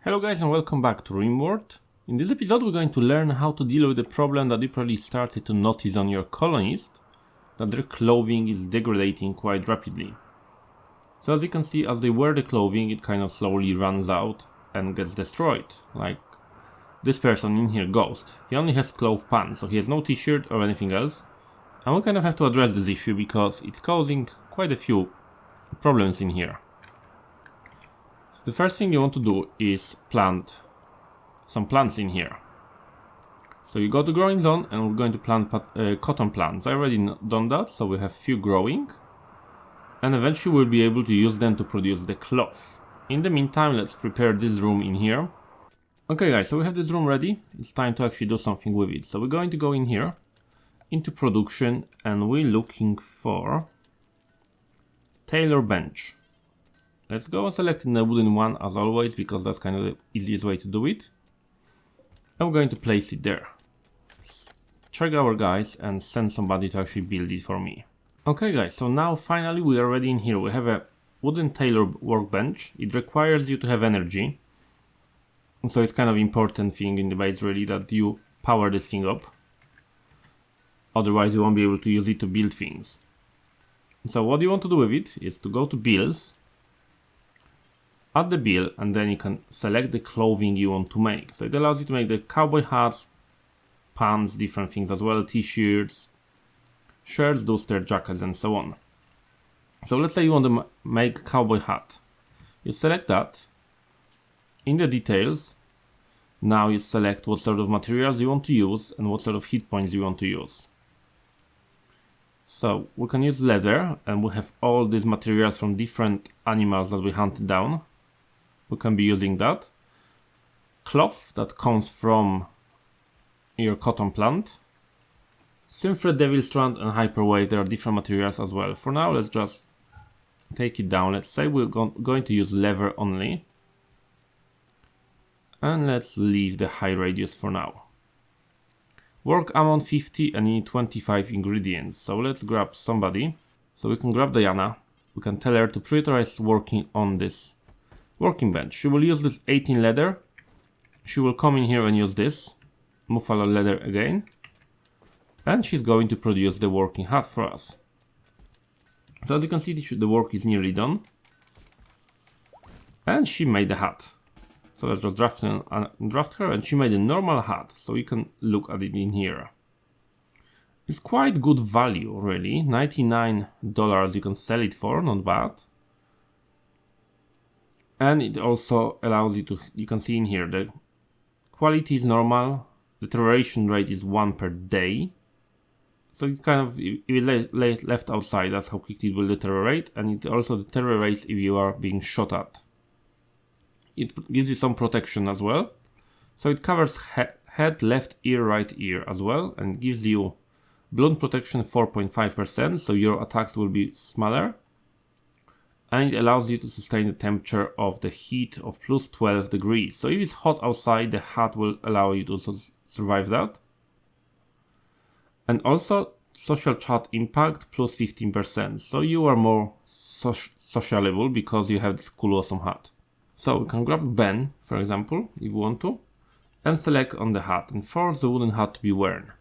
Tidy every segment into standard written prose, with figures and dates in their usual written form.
Hello guys and welcome back to Rimworld. In this episode we're going to learn how to deal with the problem that you probably started to notice on your colonists, that their clothing is degrading quite rapidly. So as you can see, as they wear the clothing, it kind of slowly runs out and gets destroyed. Like this person in here, Ghost. He only has cloth pants, so he has no t-shirt or anything else. And we kind of have to address this issue because it's causing quite a few problems in here. The first thing you want to do is plant some plants in here. So you go to growing zone and we're going to plant cotton plants. I already done that, so we have few growing. And eventually we'll be able to use them to produce the cloth. In the meantime, let's prepare this room in here. Okay guys, so we have this room ready. It's time to actually do something with it. So we're going to go in here, into production, and we're looking for tailor bench. Let's go and select the wooden one as always, because that's kind of the easiest way to do it. And we're going to place it there. Check our guys and send somebody to actually build it for me. Okay guys, so now finally we are ready in here. We have a wooden tailor workbench. It requires you to have energy. So it's kind of important thing in the base really that you power this thing up. Otherwise you won't be able to use it to build things. So what you want to do with it is to go to builds, add the bill, and then you can select the clothing you want to make. So it allows you to make the cowboy hats, pants, different things as well, t-shirts, shirts, duster, jackets, and so on. So let's say you want to make cowboy hat. You select that. In the details, now you select what sort of materials you want to use and what sort of hit points you want to use. So we can use leather, and we have all these materials from different animals that we hunted down. We can be using that. Cloth that comes from your cotton plant. Synthread, devil strand, and hyperwave. There are different materials as well. For now, let's just take it down. Let's say we're going to use leather only. And let's leave the high radius for now. Work amount 50 and you need 25 ingredients. So let's grab somebody. So we can grab Diana. We can tell her to prioritize working on this working bench. She will use this 18 leather. She will come in here and use this Muffalo leather again. And she's going to produce the working hat for us. So as you can see, the work is nearly done. And she made the hat. So let's just draft her, and she made a normal hat. So you can look at it in here. It's quite good value really. $99 you can sell it for, not bad. And it also allows you to, you can see in here, the quality is normal, the deterioration rate is 1 per day. So it's kind of, if it's left outside, that's how quickly it will deteriorate, and it also deteriorates if you are being shot at. It gives you some protection as well. So it covers head, left ear, right ear as well, and gives you blood protection 4.5%, so your attacks will be smaller. And it allows you to sustain the temperature of the heat of plus 12 degrees. So if it's hot outside, the hat will allow you to survive that. And also social chat impact plus 15%. So you are more sociable because you have this cool awesome hat. So we can grab Ben, for example, if you want to, and select on the hat and force the wooden hat to be worn.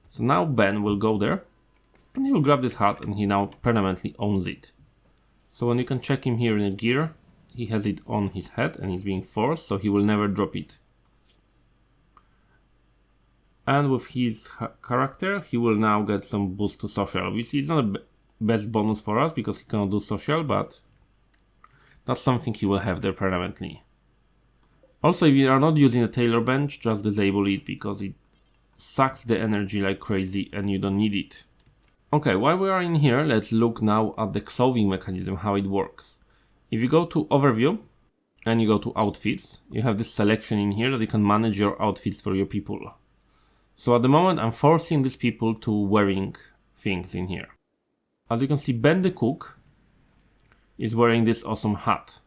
So now Ben will go there and he will grab this hat and he now permanently owns it. So when you can check him here in the gear, he has it on his head and he's being forced, so he will never drop it. And with his character, he will now get some boost to social. Obviously, it's not the best bonus for us because he cannot do social, but that's something he will have there permanently. Also, if you are not using a tailor bench, just disable it because it sucks the energy like crazy and you don't need it. Okay, while we are in here, let's look now at the clothing mechanism, how it works. If you go to overview and you go to outfits, you have this selection in here that you can manage your outfits for your people. So at the moment I'm forcing these people to wearing things in here. As you can see, Ben the cook is wearing this awesome hat.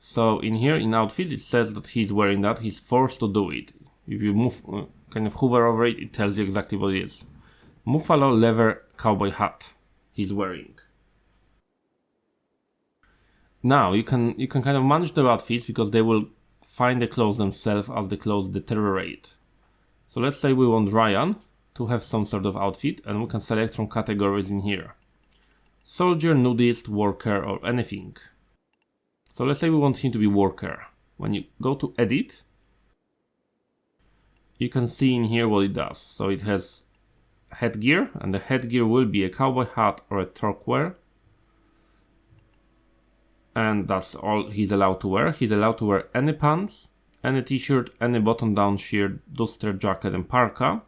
So in here in outfits it says that he's wearing that, he's forced to do it. If you move, kind of hover over it, it tells you exactly what it is. Muffalo leather cowboy hat he's wearing. Now you can kind of manage the outfits because they will find the clothes themselves as the clothes deteriorate. So let's say we want Ryan to have some sort of outfit, and we can select from categories in here. Soldier, nudist, worker, or anything. So let's say we want him to be worker. When you go to edit, you can see in here what it does. So it has headgear, and the headgear will be a cowboy hat or a torque. And that's all he's allowed to wear. He's allowed to wear any pants, any t-shirt, any button-down shirt, duster jacket and parka.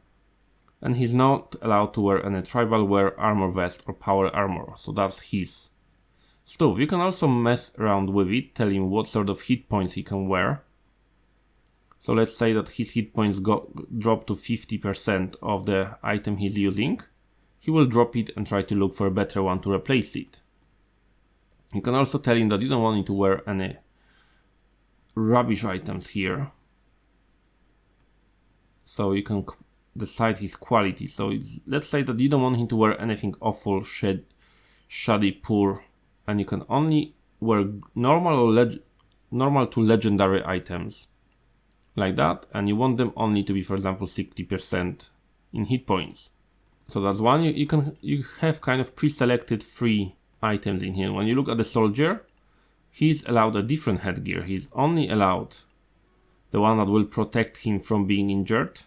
And he's not allowed to wear any tribal wear, armor vest or power armor. So that's his stuff. You can also mess around with it, tell him what sort of hit points he can wear. So let's say that his hit points drop to 50% of the item he's using. He will drop it and try to look for a better one to replace it. You can also tell him that you don't want him to wear any rubbish items here. So you can decide his quality. So let's say that you don't want him to wear anything awful, shoddy, poor, and you can only wear normal to legendary items like that, and you want them only to be, for example, 60% in hit points. So that's one. You have kind of pre-selected 3 items in here. When you look at the soldier, he's allowed a different headgear. He's only allowed the one that will protect him from being injured.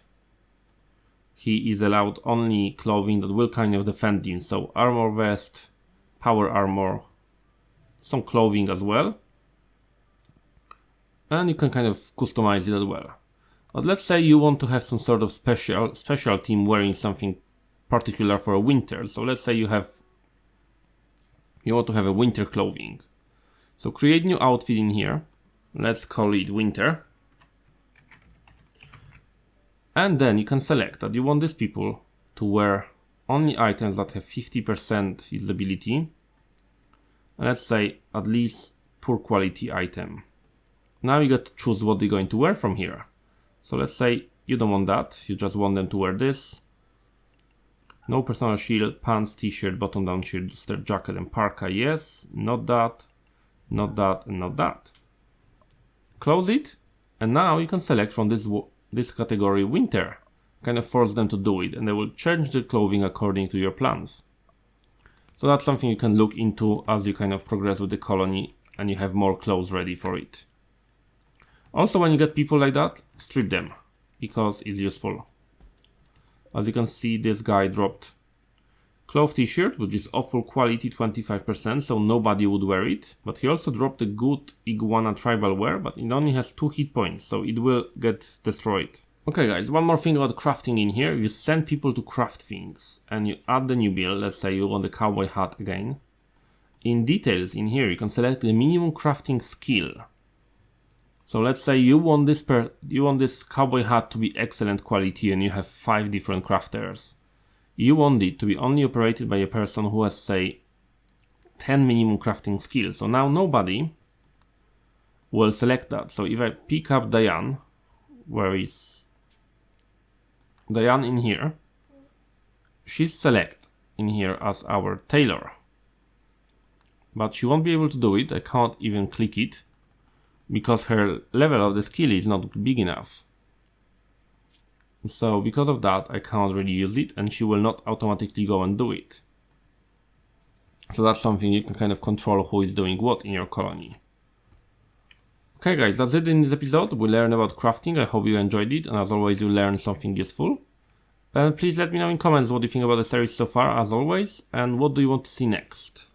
He is allowed only clothing that will kind of defend him. So armor vest, power armor, some clothing as well. And you can kind of customize it as well. But let's say you want to have some sort of special team wearing something particular for a winter. So let's say you want to have a winter clothing. So create new outfit in here. Let's call it winter. And then you can select that you want these people to wear only items that have 50% usability. And let's say at least poor quality item. Now you got to choose what they're going to wear from here. So let's say you don't want that. You just want them to wear this. No personal shield, pants, t-shirt, button-down shirt, duster jacket and parka. Yes, not that, not that, and not that. Close it, and now you can select from this category winter. Kind of force them to do it, and they will change the clothing according to your plans. So that's something you can look into as you kind of progress with the colony and you have more clothes ready for it. Also, when you get people like that, strip them because it's useful. As you can see, this guy dropped cloth t-shirt, which is awful quality, 25%, so nobody would wear it. But he also dropped a good iguana tribal wear, but it only has 2 hit points, so it will get destroyed. Okay guys, one more thing about crafting in here. You send people to craft things and you add the new build. Let's say you want the cowboy hat again. In details in here, you can select the minimum crafting skill. So let's say you want this cowboy hat to be excellent quality and you have 5 different crafters. You want it to be only operated by a person who has, say, 10 minimum crafting skill. So now nobody will select that. So if I pick up Diane, where is Diane in here? She's select in here as our tailor. But she won't be able to do it. I can't even click it, because her level of the skill is not big enough. So because of that, I can't really use it, and she will not automatically go and do it. So that's something you can kind of control who is doing what in your colony. Okay guys, that's it in this episode. We learned about crafting. I hope you enjoyed it, and as always you learned something useful. And please let me know in comments what you think about the series so far, as always, and what do you want to see next.